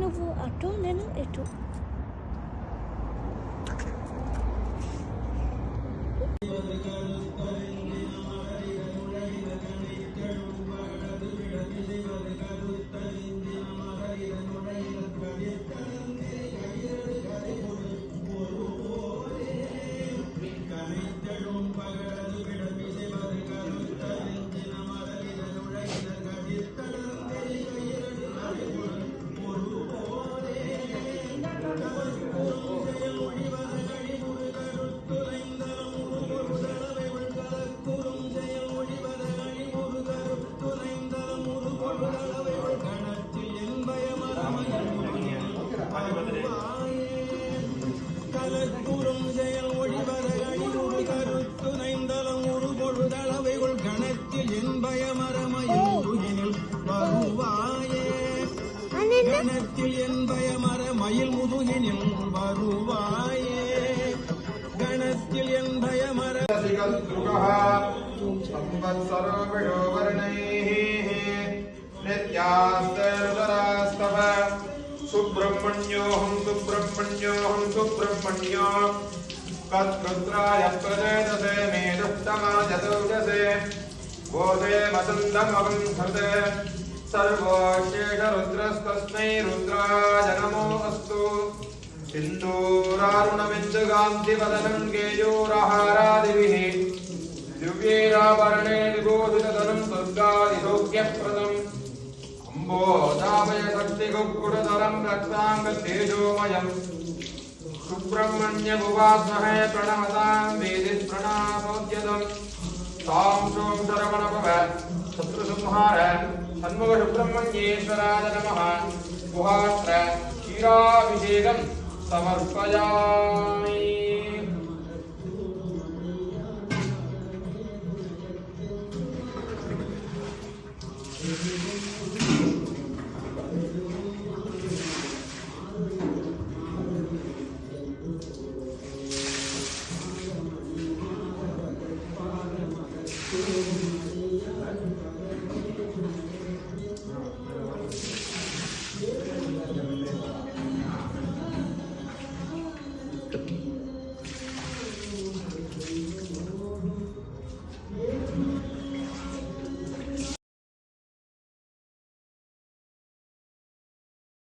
నువ్వు అటు నేను ఇటు மயில் முதுகினில் வருவாயே கணத்தில் என் பயமர சுப்பிரமணியோஹம் சுப்பிரமணியோஹம் சுப்பிரமணியோ கத்ருத்ராய பிரதேதசே மேதுத்தமாய தௌஜசே போதே வசந்தமகம் ஹதே सर्वोशेषरुद्रस्तस्मै रुद्राय नमो अस्तु सिन्दूरारुणबिन्दुकान्तिवदनं केयूरहारादिभिः दिव्यैराभरणे विभूषितधनं स्वर्गादिसौख्यप्रदम् अम्बोदामयशक्तिकुक्कुटधरं रक्ताङ्गतेजोमयम् सुब्रह्मण्यमुपास्महे प्रणमतां वेदिप्रणामोद्यतम् तां सों शरवणभव शत्रुसंहार षण्मुख सुब्रह्मण्येश्वराय नमः गुहास्त्र क्षीराभिषेकं समर्पयामि।